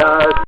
Last.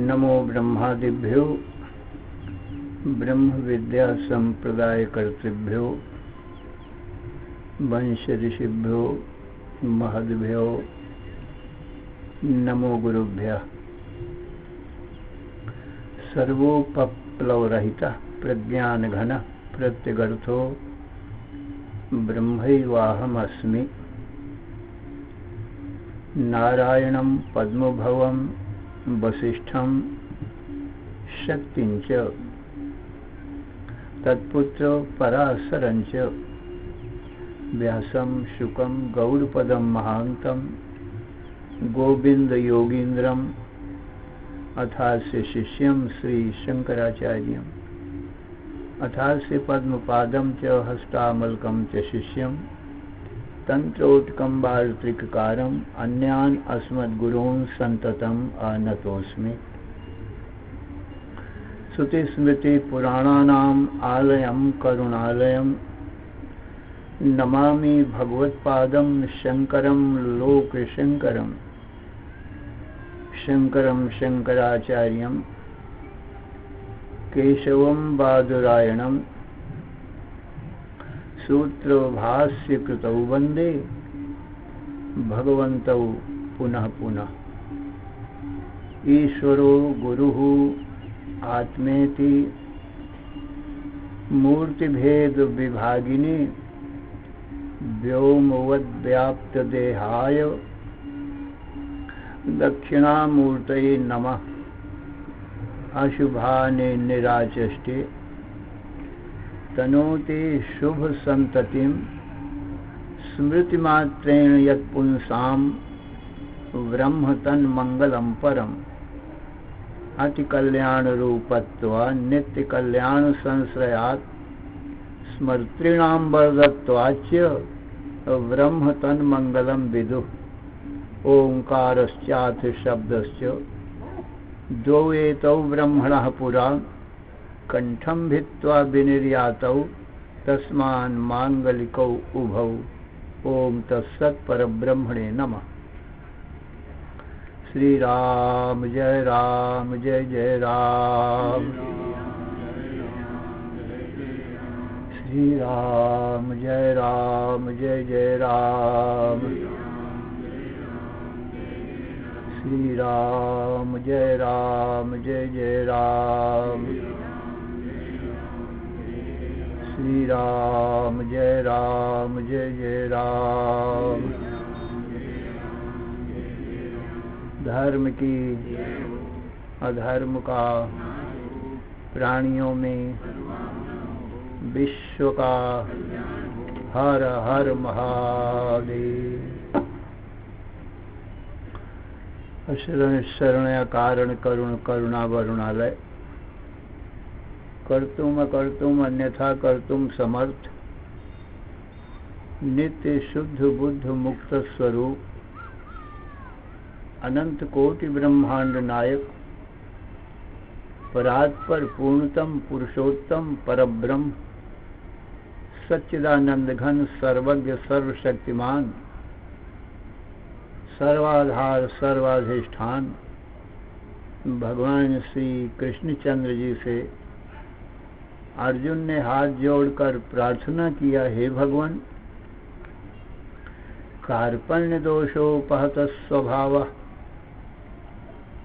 नमो ब्रह्मादिभ्यो ब्रह्म विद्या संप्रदाय कर्तृभ्यो वंश ऋषिभ्यो महद्भ्यो नमो गुरुभ्यः। सर्वोपप्लवरहितः प्रज्ञानघनः प्रत्यगर्थो ब्रह्मैवाहमस्मि। नारायणं पद्मभवं वसिष्ठं शक्तिं च तत्पुत्र पराशरं च व्यासं शुकं गौड़पदं महान्तं गोविन्दयोगीन्द्रम् अथास्य शिष्यं श्री शंकराचार्यम् अथास्य पद्मपादं च हस्तामलकं च शिष्यं तंत्रोटकं वार्तिककारम् अन्यान् अस्मद्गुरून् सन्ततम् आनतोऽस्मि। श्रुतिस्मृतिपुराणानाम् आलयं करुणालयं नमामि भगवत्पादं शंकरं लोकशंकरम्। शंकरं शंकराचार्यं केशवं बादरायणं सूत्रभाष्यकृतौ वन्दे भगवन्तौ पुनः पुनः। ईश्वरो गुरुः आत्मेति मूर्तिभेद विभागिने व्योमवद्व्याप्तदेहाय दक्षिणामूर्तये नमः। अशुभाने निराचष्टे तनोते शुभ संततिं स्मृतिमात्रेण यत्पुंसां ब्रह्म तन्मंगलं परम्। अतिकल्याण रूपत्वा नित्य कल्याण संश्रयात् स्मर्तॄणां वरदत्वाच्च ब्रह्म तन्मंगलं विदुः। ओंकारश्चाथ शब्दश्च द्वौ एतौ ब्रह्मणः पुरा कंठं भित्त्वा विनिर्यातौ तस्मान् मांगलिकौ उभौ। ओम तत्सत् परब्रह्मणे नमः। श्री राम जय जय राम। श्री राम जय जय राम। श्री राम जय जय राम। श्री राम जय जय राम। धर्म की अधर्म का प्राणियों में विश्व का हर हर महादेव। शरण शरण्य कारण करुण करुणा वरुणालय। कर्तुम अकर्तुम अन्यथा कर्तुम समर्थ नित्य शुद्ध बुद्ध मुक्त स्वरूप अनंत कोटि ब्रह्मांड नायक परात्पर पूर्णतम पुरुषोत्तम परब्रह्म सच्चिदानंद घन सर्वज्ञ सर्वशक्तिमान सर्वाधार सर्वाधिष्ठान भगवान श्री कृष्णचंद्र जी से अर्जुन ने हाथ जोड़कर प्रार्थना किया, हे भगवान, कार्पण्य दोषोपहत स्वभाव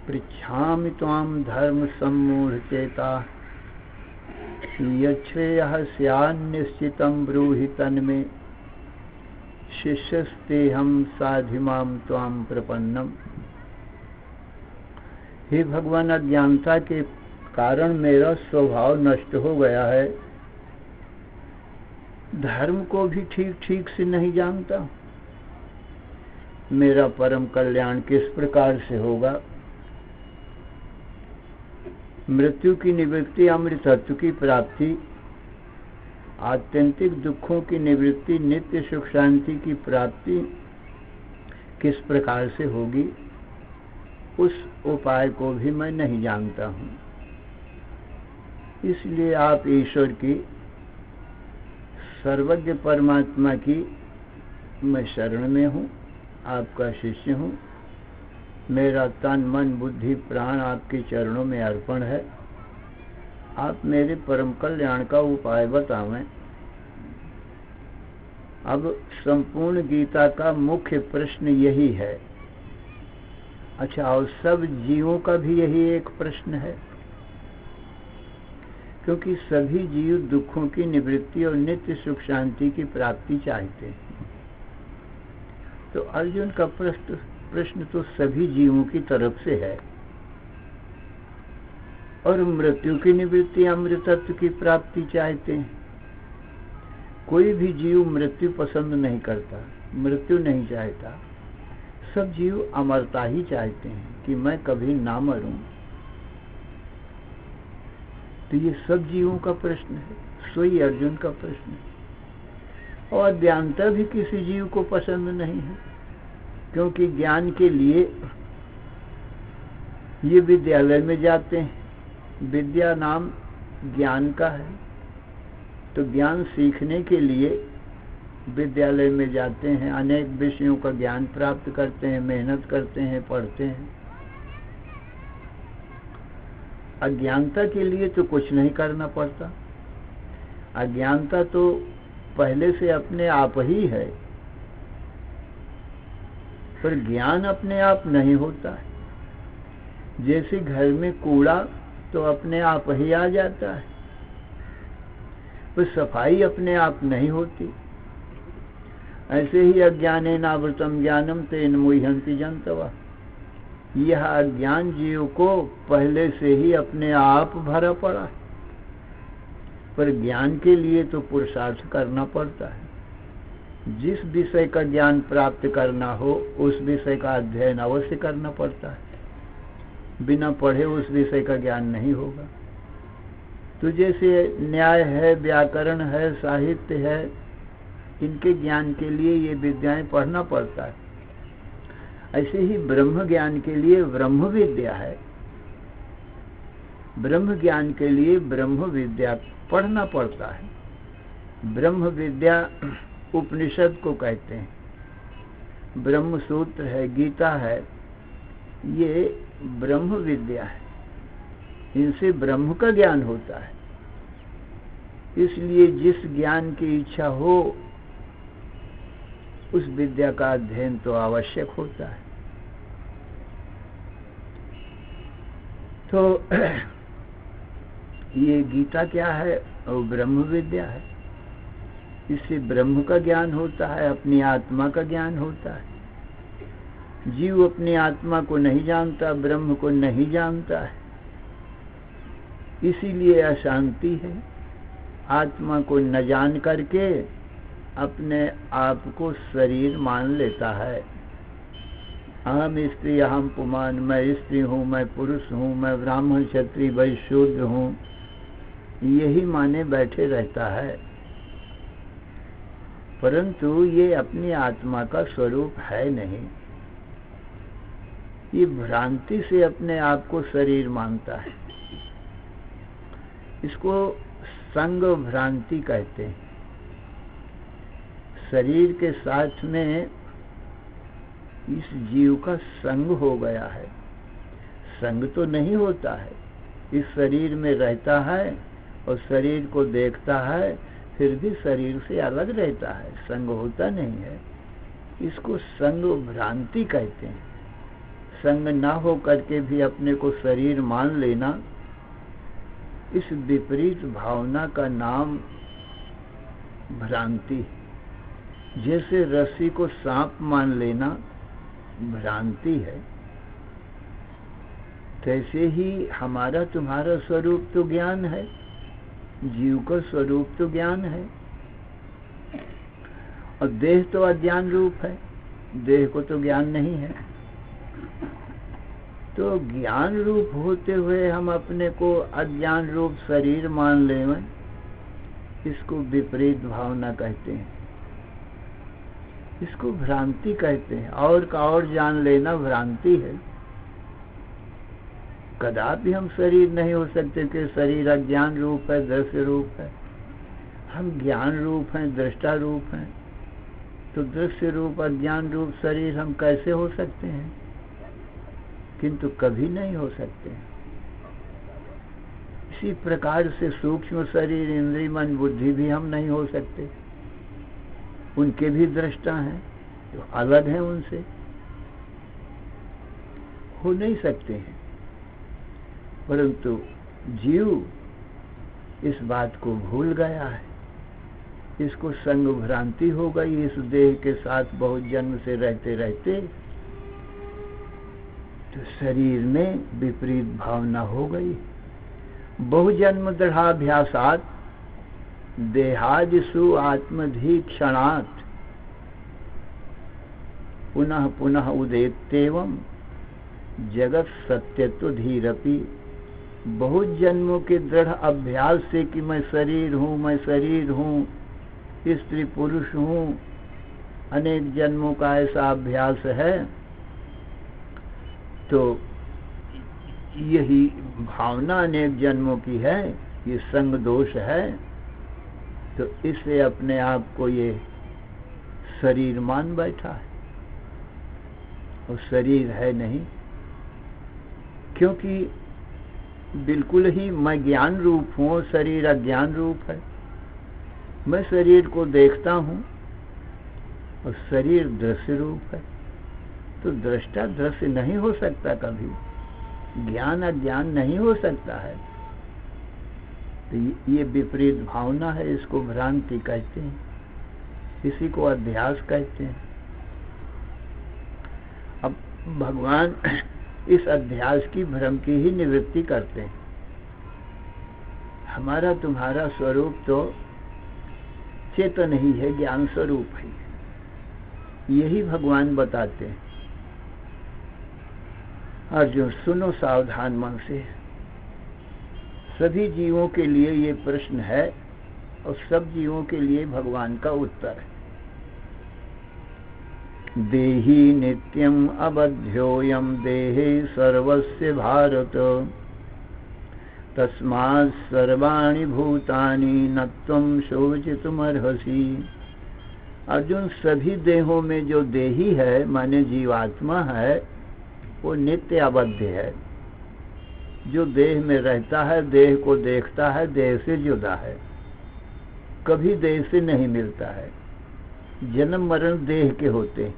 पृच्छामि त्वां धर्म सम्मूढ़ चेता यच्छ्रेयः स्यान्निश्चितं ब्रूहि तन्मे शिष्यस्तेहं साधिमां त्वां प्रपन्नम। हे भगवान, अज्ञानता के कारण मेरा स्वभाव नष्ट हो गया है, धर्म को भी ठीक ठीक से नहीं जानता, मेरा परम कल्याण किस प्रकार से होगा। मृत्यु की निवृत्ति, अमृतत्व की प्राप्ति, आत्यंतिक दुखों की निवृत्ति, नित्य सुख शांति की प्राप्ति किस प्रकार से होगी, उस उपाय को भी मैं नहीं जानता हूँ। इसलिए आप ईश्वर की, सर्वज्ञ परमात्मा की मैं शरण में हूँ, आपका शिष्य हूँ। मेरा तन मन बुद्धि प्राण आपके चरणों में अर्पण है। आप मेरे परम कल्याण का उपाय बतावें। अब संपूर्ण गीता का मुख्य प्रश्न यही है। अच्छा, और सब जीवों का भी यही एक प्रश्न है, क्योंकि सभी जीव दुखों की निवृत्ति और नित्य सुख शांति की प्राप्ति चाहते हैं। तो अर्जुन का प्रश्न तो सभी जीवों की तरफ से है। और मृत्यु की निवृत्ति, अमृतत्व की प्राप्ति चाहते हैं। कोई भी जीव मृत्यु पसंद नहीं करता, मृत्यु नहीं चाहता। सब जीव अमरता ही चाहते हैं कि मैं कभी ना मरूं। तो ये सब जीवों का प्रश्न है, सोई अर्जुन का प्रश्न है। और अज्ञानता भी किसी जीव को पसंद नहीं है, क्योंकि ज्ञान के लिए ये विद्यालय में जाते हैं। विद्या नाम ज्ञान का है, तो ज्ञान सीखने के लिए विद्यालय में जाते हैं, अनेक विषयों का ज्ञान प्राप्त करते हैं, मेहनत करते हैं, पढ़ते हैं। अज्ञानता के लिए तो कुछ नहीं करना पड़ता। अज्ञानता तो पहले से अपने आप ही है, पर ज्ञान अपने आप नहीं होता है। जैसे घर में कूड़ा तो अपने आप ही आ जाता है, पर सफाई अपने आप नहीं होती। ऐसे ही अज्ञानेन आवृतम ज्ञानम तेन मुह्यन्ति जन्तवः। यह अज्ञान जीव को पहले से ही अपने आप भरा पड़ा है, पर ज्ञान के लिए तो पुरुषार्थ करना पड़ता है। जिस विषय का ज्ञान प्राप्त करना हो उस विषय का अध्ययन अवश्य करना पड़ता है। बिना पढ़े उस विषय का ज्ञान नहीं होगा। तो जैसे न्याय है, व्याकरण है, साहित्य है, इनके ज्ञान के लिए ये विद्याएं पढ़ना पड़ता है। ऐसे ही ब्रह्म ज्ञान के लिए ब्रह्म विद्या है। ब्रह्म ज्ञान के लिए ब्रह्म विद्या पढ़ना पड़ता है। ब्रह्म विद्या उपनिषद को कहते हैं। ब्रह्म सूत्र है, गीता है, ये ब्रह्म विद्या है। इनसे ब्रह्म का ज्ञान होता है। इसलिए जिस ज्ञान की इच्छा हो उस विद्या का अध्ययन तो आवश्यक होता है। तो ये गीता क्या है? और ब्रह्म विद्या है। इससे ब्रह्म का ज्ञान होता है, अपनी आत्मा का ज्ञान होता है। जीव अपनी आत्मा को नहीं जानता, ब्रह्म को नहीं जानता है, इसीलिए अशांति है। आत्मा को न जान करके अपने आप को शरीर मान लेता है। अहम स्त्री अहम पुमान, मैं स्त्री हूँ, मैं पुरुष हूँ, मैं ब्राह्मण क्षत्रिय वैश्य शूद्र हूँ, यही माने बैठे रहता है। परंतु ये अपनी आत्मा का स्वरूप है नहीं। ये भ्रांति से अपने आप को शरीर मानता है। इसको संग भ्रांति कहते हैं। शरीर के साथ में इस जीव का संग हो गया है। संग तो नहीं होता है, इस शरीर में रहता है और शरीर को देखता है, फिर भी शरीर से अलग रहता है, संग होता नहीं है। इसको संग भ्रांति कहते हैं। संग ना हो करके भी अपने को शरीर मान लेना, इस विपरीत भावना का नाम भ्रांति। जैसे रस्सी को सांप मान लेना भ्रांति है। तैसे ही हमारा तुम्हारा स्वरूप तो ज्ञान है, जीव का स्वरूप तो ज्ञान है, और देह तो अज्ञान रूप है, देह को तो ज्ञान नहीं है। तो ज्ञान रूप होते हुए हम अपने को अज्ञान रूप शरीर मान लें, इसको विपरीत भावना कहते हैं, इसको भ्रांति कहते हैं। और का और जान लेना भ्रांति है। कदापि हम शरीर नहीं हो सकते कि शरीर अज्ञान रूप है, दृश्य रूप है। हम ज्ञान रूप हैं, दृष्टा रूप हैं, तो दृश्य रूप अज्ञान रूप शरीर हम कैसे हो सकते हैं? किंतु कभी नहीं हो सकते। इसी प्रकार से सूक्ष्म शरीर, इंद्रिय, मन, बुद्धि भी हम नहीं हो सकते। उनके भी दृष्टा हैं जो अलग हैं, उनसे हो नहीं सकते हैं। परंतु जीव इस बात को भूल गया है, इसको संग भ्रांति हो गई। इस देह के साथ बहुत जन्म से रहते रहते तो शरीर में विपरीत भावना हो गई। बहुजन्म दृढ़ाभ्यासात् देहादिषु आत्मधीक्षणात् पुनः पुनः उदेत्येवं जगत सत्यत्व धीरपि। बहुत जन्मों के दृढ़ अभ्यास से कि मैं शरीर हूँ, मैं शरीर हूँ, स्त्री पुरुष हूँ, अनेक जन्मों का ऐसा अभ्यास है, तो यही भावना अनेक जन्मों की है, ये संग दोष है। तो इससे अपने आप को ये शरीर मान बैठा है, और शरीर है नहीं, क्योंकि बिल्कुल ही मैं ज्ञान रूप हूँ, शरीर अज्ञान रूप है। मैं शरीर को देखता हूँ और शरीर दृश्य रूप है, तो दृष्टा दृश्य नहीं हो सकता कभी, ज्ञान अज्ञान नहीं हो सकता है। तो ये विपरीत भावना है, इसको भ्रांति कहते हैं, इसी को अध्यास कहते हैं। अब भगवान इस अध्यास की, भ्रम की ही निवृत्ति करते हैं। हमारा तुम्हारा स्वरूप तो चेतन ही है, ज्ञान स्वरूप है, यही भगवान बताते हैं। अर्जुन सुनो सावधान मन से, सभी जीवों के लिए ये प्रश्न है और सब जीवों के लिए भगवान का उत्तर है। देहि नित्यम अबध्योयम देहे सर्वस्य भारत, तस्मात् सर्वाणि भूतानि न त्वं शोचितुमर्हसि। अर्जुन, सभी देहों में जो देही है माने जीवात्मा है, वो नित्य अबध्य है। जो देह में रहता है, देह को देखता है, देह से जुदा है, कभी देह से नहीं मिलता है। जन्म मरण देह के होते,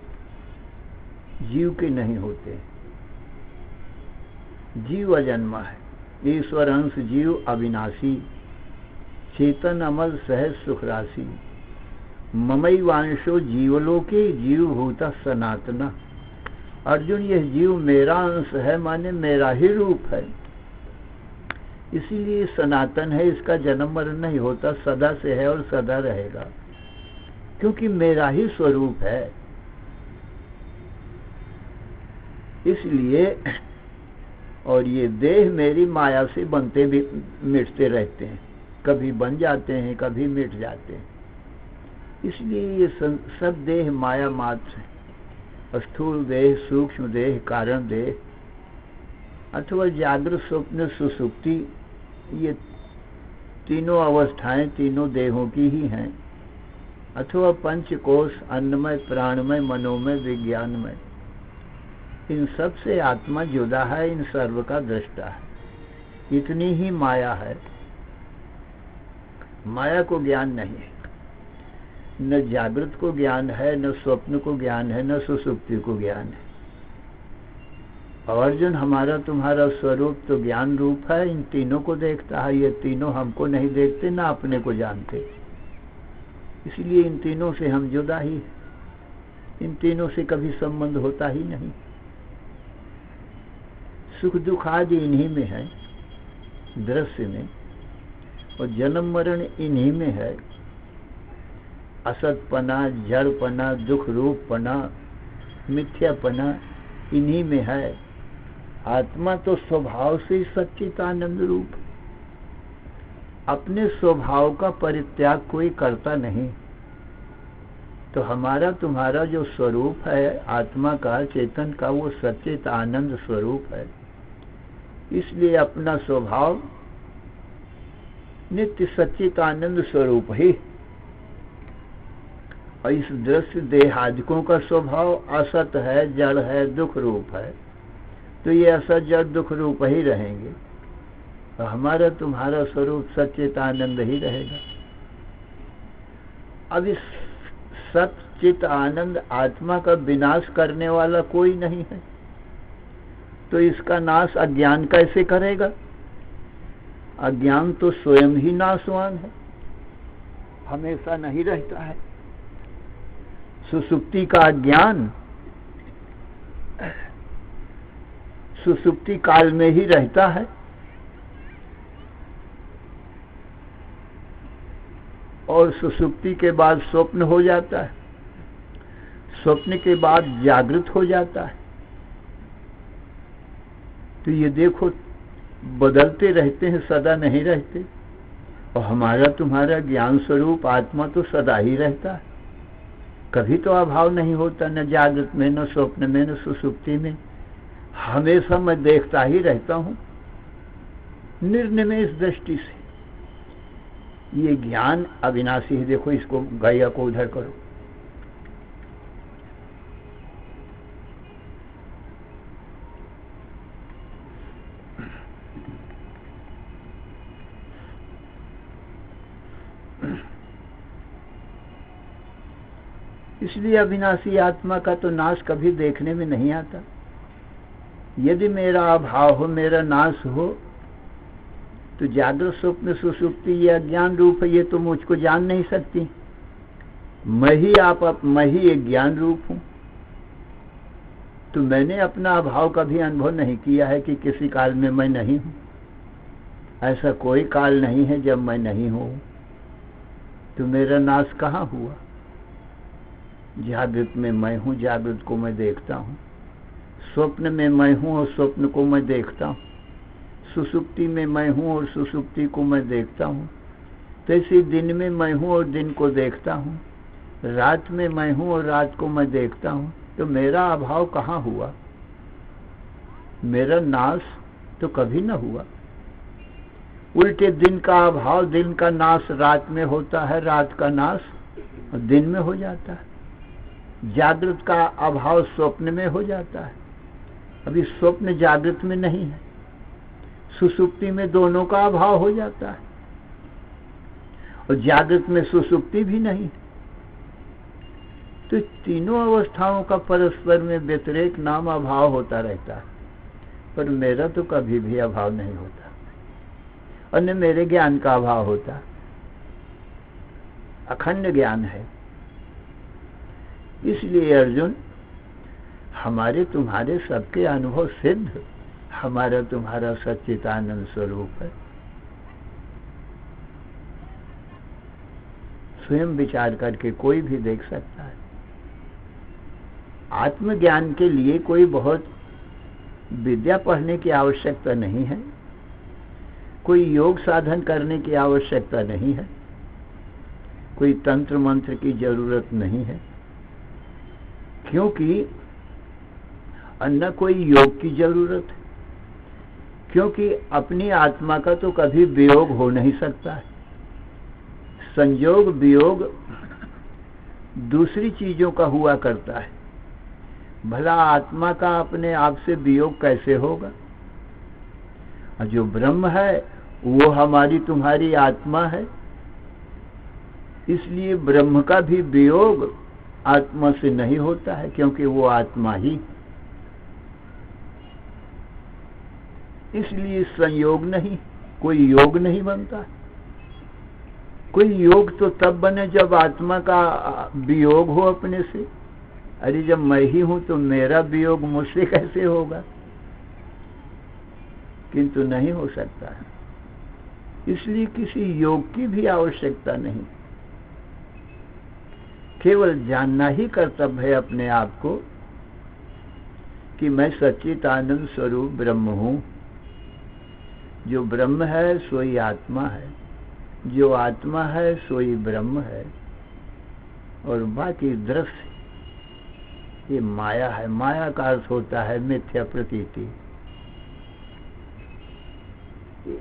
जीव के नहीं होते। जीव अजन्मा है, ईश्वर अंश जीव अविनाशी, चेतन अमल सहज सुख राशि। ममैवांशो जीवलोके जीवभूता सनातना। अर्जुन, यह जीव मेरा अंश है, माने मेरा ही रूप है, इसीलिए सनातन है, इसका जन्म मरण नहीं होता, सदा से है और सदा रहेगा, क्योंकि मेरा ही स्वरूप है। इसलिए, और ये देह मेरी माया से बनते भी मिटते रहते हैं, कभी बन जाते हैं, कभी मिट जाते हैं। इसलिए ये सब देह माया मात्र है। स्थूल देह, सूक्ष्म देह, कारण देह, अथवा जागृत, स्वप्न, सुसुप्ति, ये तीनों अवस्थाएं तीनों देहों की ही हैं, अथवा पंचकोश, अन्नमय, प्राणमय, मनोमय, विज्ञानमय। इन सब से आत्मा जुदा है, इन सर्व का दृष्टा है। इतनी ही माया है, माया को ज्ञान नहीं है, न जागृत को ज्ञान है, न स्वप्न को ज्ञान है, न सुसुप्ति को ज्ञान है। और अर्जुन, हमारा तुम्हारा स्वरूप तो ज्ञान रूप है, इन तीनों को देखता है। ये तीनों हमको नहीं देखते, ना अपने को जानते, इसलिए इन तीनों से हम जुदा ही, इन तीनों से कभी संबंध होता ही नहीं। सुख दुख आदि इन्हीं में है, दृश्य में, और जन्म मरण इन्हीं में है। असतपना, जड़पना, दुख रूपपना, मिथ्यापना इन्हीं में है। आत्मा तो स्वभाव से ही सच्चित आनंद रूप। अपने स्वभाव का परित्याग कोई करता नहीं। तो हमारा तुम्हारा जो स्वरूप है आत्मा का, चेतन का, वो सच्चित आनंद स्वरूप है। इसलिए अपना स्वभाव नित्य सच्चित आनंद स्वरूप ही। और इस दृश्य देहादिकों का स्वभाव असत है, जड़ है, दुख रूप है। तो ये असत जड़ दुख रूप ही रहेंगे। और हमारा तुम्हारा स्वरूप सच्चित आनंद ही रहेगा। अब इस सच्चित आनंद आत्मा का विनाश करने वाला कोई नहीं है, तो इसका नाश अज्ञान कैसे करेगा? अज्ञान तो स्वयं ही नाशवान है, हमेशा नहीं रहता है। सुसुप्ति का अज्ञान सुसुप्ति काल में ही रहता है, और सुसुप्ति के बाद स्वप्न हो जाता है, स्वप्न के बाद जागृत हो जाता है। तो ये देखो, बदलते रहते हैं, सदा नहीं रहते। और हमारा तुम्हारा ज्ञान स्वरूप आत्मा तो सदा ही रहता है, कभी तो अभाव नहीं होता, न जागृत में, न स्वप्न में, न सुसुप्ति में। हमेशा मैं देखता ही रहता हूं निर्निमेष दृष्टि से। ये ज्ञान अविनाशी है। देखो, इसको गैया को उधर करो। इसलिए अविनाशी आत्मा का तो नाश कभी देखने में नहीं आता। यदि मेरा अभाव हो, मेरा नाश हो, तो जागृत स्वप्न सुसुप्ति ये अज्ञान रूप है, ये तो मुझको जान नहीं सकती। मैं ही एक ज्ञान रूप हूं। तो मैंने अपना अभाव कभी अनुभव नहीं किया है कि किसी काल में मैं नहीं हूं। ऐसा कोई काल नहीं है जब मैं नहीं हूं। तो मेरा नाश कहाँ हुआ? जागृत में मैं हूं, जागृत को मैं देखता हूं। स्वप्न में मैं हूं और स्वप्न को मैं देखता हूं। सुसुप्ति में मैं हूं और सुसुप्ति को मैं देखता हूं। तो इसी दिन में मैं हूं और दिन को देखता हूं। रात में मैं हूं और रात को मैं देखता हूं। तो मेरा अभाव कहाँ हुआ? मेरा नाश तो कभी न हुआ। उल्टे दिन का अभाव, दिन का नाश रात में होता है, रात का नाश दिन में हो जाता है। जागृत का अभाव स्वप्न में हो जाता है। अभी स्वप्न जागृत में नहीं है, सुसुप्ति में दोनों का अभाव हो जाता है, और जागृत में सुसुप्ति भी नहीं। तो तीनों अवस्थाओं का परस्पर में व्यतिरेक नाम अभाव होता रहता है। पर मेरा तो कभी भी अभाव नहीं होता, और न मेरे ज्ञान का अभाव होता। अखंड ज्ञान है। इसलिए अर्जुन, हमारे तुम्हारे सबके अनुभव सिद्ध हमारा तुम्हारा सच्चिदानंद स्वरूप है। स्वयं विचार करके कोई भी देख सकता है। आत्मज्ञान के लिए कोई बहुत विद्या पढ़ने की आवश्यकता नहीं है, कोई योग साधन करने की आवश्यकता नहीं है, कोई तंत्र मंत्र की जरूरत नहीं है, क्योंकि न कोई योग की जरूरत है, क्योंकि अपनी आत्मा का तो कभी वियोग हो नहीं सकता है। संयोग वियोग दूसरी चीजों का हुआ करता है, भला आत्मा का अपने आप से वियोग कैसे होगा? और जो ब्रह्म है वो हमारी तुम्हारी आत्मा है, इसलिए ब्रह्म का भी वियोग आत्मा से नहीं होता है, क्योंकि वो आत्मा ही। इसलिए संयोग नहीं, कोई योग नहीं बनता। कोई योग तो तब बने जब आत्मा का वियोग हो अपने से। अरे जब मैं ही हूं तो मेरा वियोग मुझसे कैसे होगा? किंतु नहीं हो सकता है। इसलिए किसी योग की भी आवश्यकता नहीं, केवल जानना ही कर्तव्य है अपने आप को कि मैं सच्चिदानंद स्वरूप ब्रह्म हूं। जो ब्रह्म है सोई आत्मा है, जो आत्मा है सोई ब्रह्म है, और बाकी दृश्य ये माया है। माया का अर्थ होता है मिथ्या प्रतीति।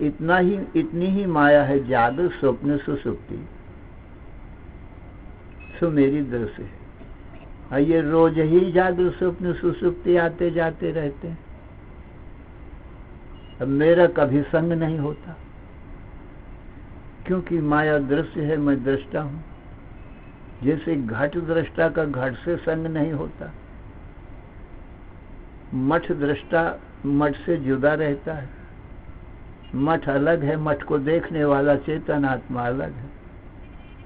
इतनी ही माया है जागृत स्वप्न सुषुप्ति, सो मेरी दृश्य है। ये रोज ही जागृत स्वप्न सुषुप्ति आते जाते रहते हैं। अब मेरा कभी संग नहीं होता, क्योंकि माया दृश्य है, मैं दृष्टा हूं। जैसे घट दृष्टा का घट से संग नहीं होता, मठ दृष्टा मठ से जुदा रहता है। मठ अलग है, मठ को देखने वाला चेतन आत्मा अलग है।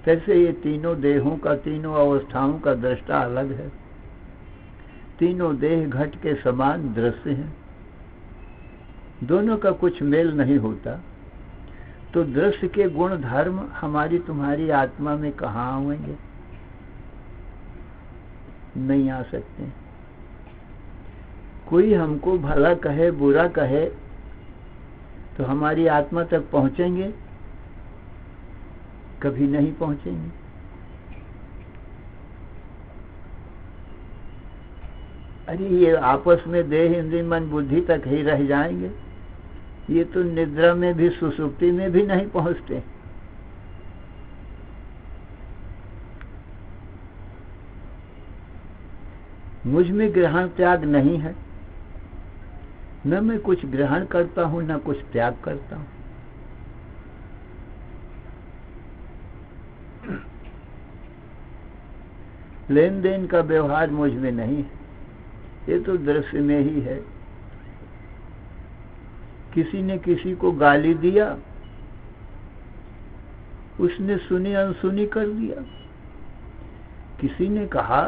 कैसे ये तीनों देहों का, तीनों अवस्थाओं का दृष्टा अलग है। तीनों देह घट के समान दृश्य हैं, दोनों का कुछ मेल नहीं होता। तो दृश्य के गुण धर्म हमारी तुम्हारी आत्मा में कहाँ आएंगे? नहीं आ सकते। कोई हमको भला कहे बुरा कहे तो हमारी आत्मा तक पहुंचेंगे? कभी नहीं पहुंचेंगे। अरे ये आपस में देह इंद्रिय मन बुद्धि तक ही रह जाएंगे। ये तो निद्रा में भी सुसुप्ति में भी नहीं पहुंचते। मुझ में ग्रहण त्याग नहीं है, न मैं कुछ ग्रहण करता हूं न कुछ त्याग करता हूं। लेन देन का व्यवहार मुझ में नहीं है, ये तो दृश्य में ही है। किसी ने किसी को गाली दिया, उसने सुनी अनसुनी कर दिया। किसी ने कहा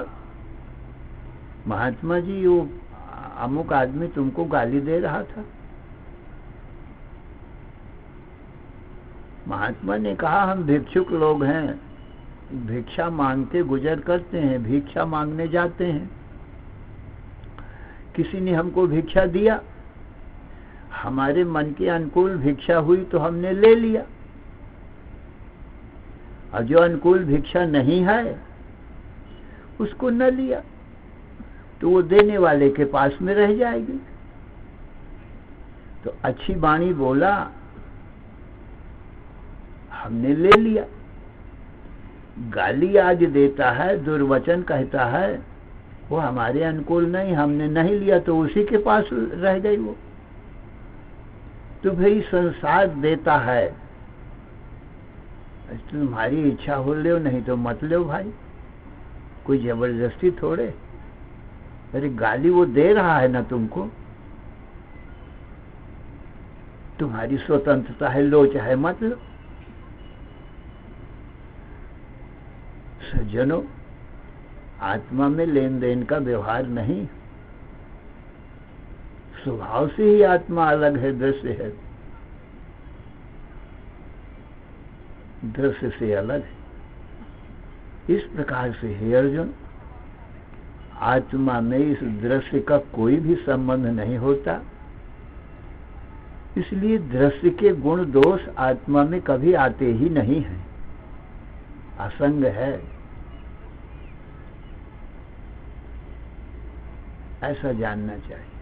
महात्मा जी वो अमुक आदमी तुमको गाली दे रहा था। महात्मा ने कहा हम भिक्षुक लोग हैं, भिक्षा मांग के गुजर करते हैं, भिक्षा मांगने जाते हैं। किसी ने हमको भिक्षा दिया, हमारे मन के अनुकूल भिक्षा हुई तो हमने ले लिया, और जो अनुकूल भिक्षा नहीं है उसको न लिया तो वो देने वाले के पास में रह जाएगी। तो अच्छी वाणी बोला, हमने ले लिया। गाली आज देता है, दुर्वचन कहता है, वो हमारे अनुकूल नहीं, हमने नहीं लिया तो उसी के पास रह गई वो। तो भाई संसार देता है, तुम्हारी इच्छा हो ले, नहीं तो मत लो भाई, कोई जबरदस्ती थोड़े। अरे गाली वो दे रहा है ना तुमको, तुम्हारी स्वतंत्रता है, लो चाहे मत लो। सज्जनों, आत्मा में लेन देन का व्यवहार नहीं, स्वभाव से ही आत्मा अलग है, दृश्य है, दृश्य से अलग है। इस प्रकार से हे अर्जुन, आत्मा में इस दृश्य का कोई भी संबंध नहीं होता। इसलिए दृश्य के गुण दोष आत्मा में कभी आते ही नहीं हैं, असंग है। ऐसा जानना चाहिए।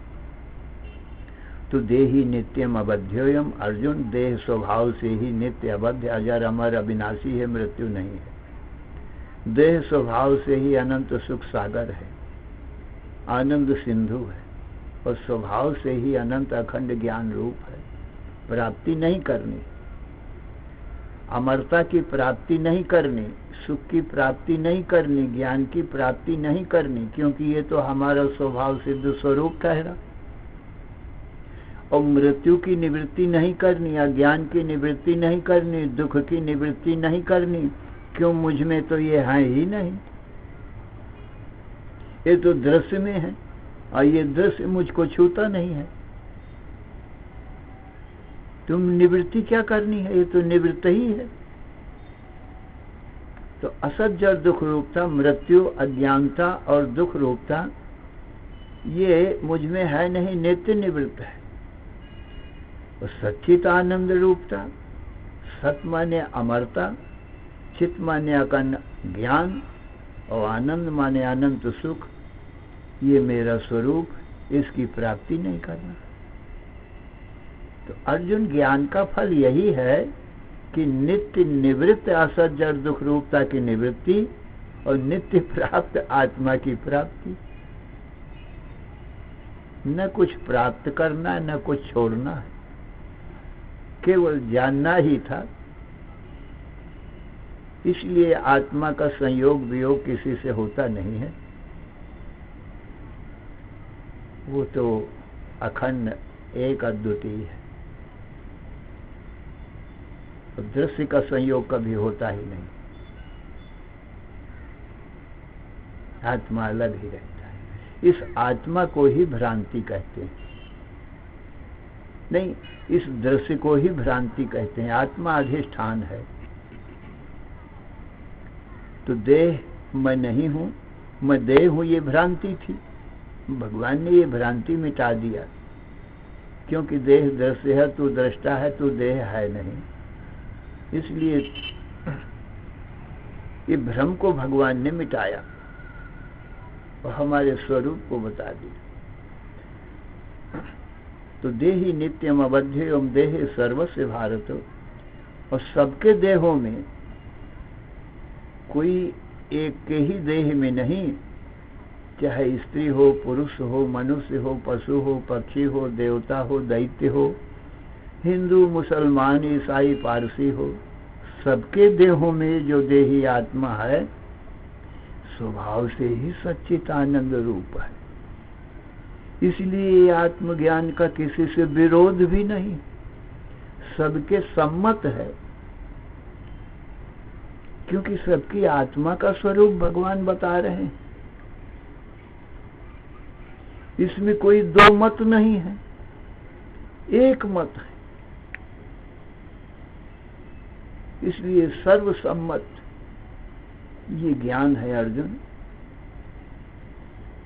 तो देही नित्यम अबध्योयम, अर्जुन देह स्वभाव से ही नित्य अबध्य अजर अमर अविनाशी है, मृत्यु नहीं है। देह स्वभाव से ही अनंत सुख सागर है, आनंद सिंधु है, और स्वभाव से ही अनंत अखंड ज्ञान रूप है। प्राप्ति नहीं करनी, अमरता की प्राप्ति नहीं करनी, सुख की प्राप्ति नहीं करनी, ज्ञान की प्राप्ति नहीं करनी, क्योंकि ये तो हमारा स्वभाव सिद्ध स्वरूप ठहरा। और मृत्यु की निवृत्ति नहीं करनी, अज्ञान की निवृत्ति नहीं करनी, दुख की निवृत्ति नहीं करनी, क्यों? मुझ में तो ये है ही नहीं, ये तो दृश्य में है, और ये दृश्य मुझको छूता नहीं है। तुम निवृत्ति क्या करनी है, ये तो निवृत्त ही है। तो असत जड़ दुख रूपता, मृत्यु, अज्ञानता और दुख रूपता ये मुझ में है नहीं, नित्य निवृत्त है। तो सच्चित आनंद रूपता, सत माने अमरता, चित माने अखंड ज्ञान और आनंद माने अनंत सुख, ये मेरा स्वरूप, इसकी प्राप्ति नहीं करना। तो अर्जुन, ज्ञान का फल यही है कि नित्य निवृत्त असत जड़ दुख रूपता की निवृत्ति और नित्य प्राप्त आत्मा की प्राप्ति। न कुछ प्राप्त करना है, न कुछ छोड़ना है, केवल जानना ही था। इसलिए आत्मा का संयोग वियोग किसी से होता नहीं है, वो तो अखंड एक अद्वितीय है। तो दृश्य का संयोग कभी होता ही नहीं, आत्मा अलग ही रहता है। इस आत्मा को ही भ्रांति कहते हैं, नहीं, इस दृश्य को ही भ्रांति कहते हैं। आत्मा अधिष्ठान है। तो देह मैं नहीं हूं, मैं देह हूं, ये भ्रांति थी। भगवान ने ये भ्रांति मिटा दिया, क्योंकि देह दृश्य है, तू दृष्टा है, तू देह है नहीं। इसलिए ये भ्रम को भगवान ने मिटाया और हमारे स्वरूप को बता दिया। तो देहि नित्यम अबध्यम देहे सर्वस्य भारत। और सबके देहों में, कोई एक के ही देह में नहीं, चाहे स्त्री हो, पुरुष हो, मनुष्य हो, पशु हो, पक्षी हो, देवता हो, दैत्य हो, हिंदू, मुसलमान, ईसाई, पारसी हो, सबके देहों में जो देही आत्मा है स्वभाव से ही सच्चित आनंद रूप है। इसलिए आत्मज्ञान का किसी से विरोध भी नहीं, सबके सम्मत है, क्योंकि सबकी आत्मा का स्वरूप भगवान बता रहे हैं। इसमें कोई दो मत नहीं है, एक मत है। इसलिए सर्वसम्मत ये ज्ञान है अर्जुन।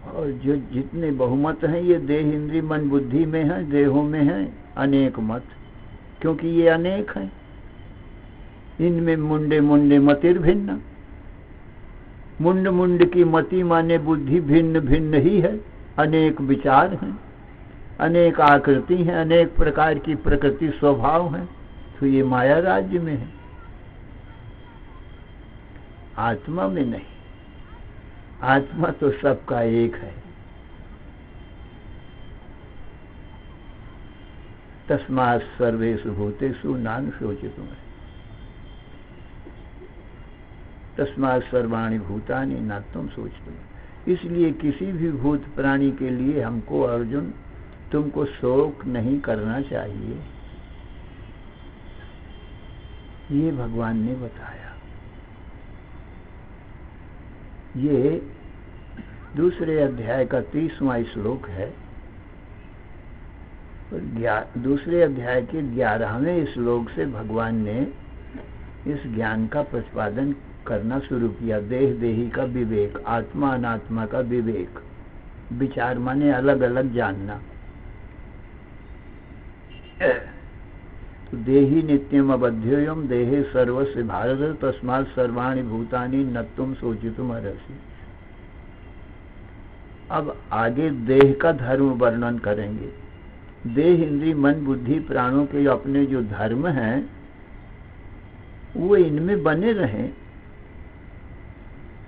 और जो जितने बहुमत हैं ये देह इंद्रिय मन बुद्धि में है, देहों में है अनेक मत, क्योंकि ये अनेक हैं। इनमें मुंडे मुंडे मतिर भिन्न, मुंड मुंड की मति माने बुद्धि भिन्न भिन्न ही है। अनेक विचार हैं, अनेक आकृति हैं, अनेक प्रकार की प्रकृति स्वभाव हैं। तो ये माया राज्य में है, आत्मा में नहीं। आत्मा तो सबका एक है। तस्मात् सर्वेषु भूतेषु नान शोचितुम्। तस्मात् सर्वाणि भूतानि न तुम शोचितुम्। इसलिए किसी भी भूत प्राणी के लिए हमको अर्जुन तुमको शोक नहीं करना चाहिए, ये भगवान ने बताया। ये दूसरे अध्याय का 30वां श्लोक है। दूसरे अध्याय के 11वें श्लोक से भगवान ने इस ज्ञान का प्रतिपादन करना शुरू किया। देह देही का विवेक, आत्मा अनात्मा का विवेक, विचार माने अलग अलग जानना। तो देहि नित्यम अबध्यम देहे सर्वस्य भारत तस्मात् सर्वाणि भूतानि न तुम शोचितुम् अर्हसि। अब आगे देह का धर्म वर्णन करेंगे। देह इंद्रिय मन बुद्धि प्राणों के अपने जो धर्म हैं वो इनमें बने रहें,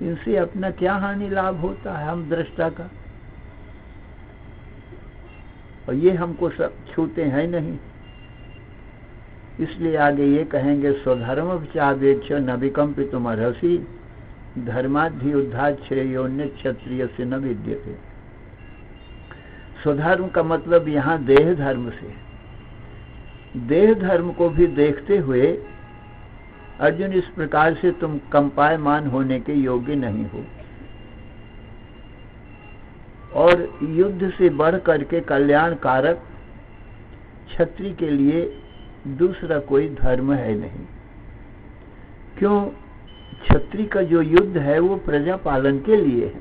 इनसे अपना क्या हानि लाभ होता है हम दृष्टा का। और ये हमको सब छूते हैं नहीं। इसलिए आगे ये कहेंगे स्वधर्म चावेक्ष न विकंपितुम् अर्हसि धर्माद्धि उद्धार श्रेयोन्य क्षत्रिय से न विद्यते। स्वधर्म का मतलब यहाँ देह धर्म से, देह धर्म को भी देखते हुए अर्जुन इस प्रकार से तुम कंपायमान होने के योग्य नहीं हो। और युद्ध से बढ़ करके कल्याण कारक क्षत्रिय के लिए दूसरा कोई धर्म है नहीं। क्यों? क्षत्रिय का जो युद्ध है वो प्रजा पालन के लिए है,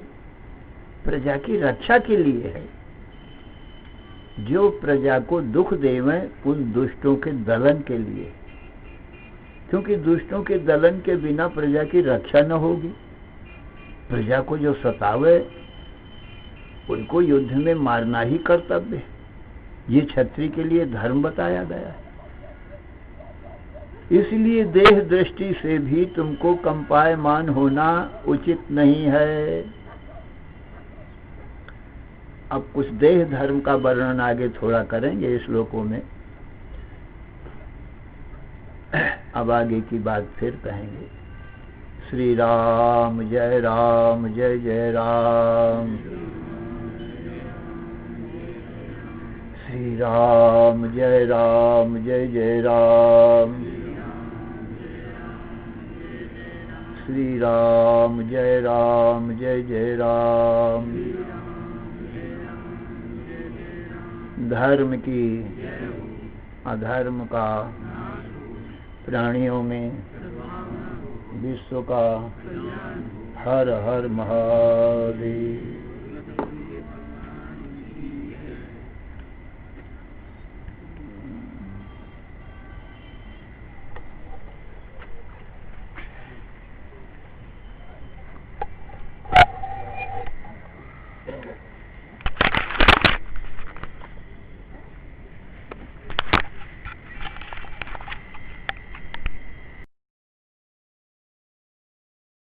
प्रजा की रक्षा के लिए है। जो प्रजा को दुख देवे उन दुष्टों के दलन के लिए, क्योंकि दुष्टों के दलन के बिना प्रजा की रक्षा न होगी। प्रजा को जो सतावे उनको युद्ध में मारना ही कर्तव्य है। ये क्षत्रिय के लिए धर्म बताया गया है। इसलिए देह दृष्टि से भी तुमको कंपायमान होना उचित नहीं है। अब कुछ देह धर्म का वर्णन आगे थोड़ा करेंगे श्लोकों में, अब आगे की बात फिर कहेंगे। श्री राम जय जय राम। श्री राम जय जय राम। श्री राम जय जय राम। धर्म की अधर्म का, प्राणियों में विश्व का। हर हर महादेव।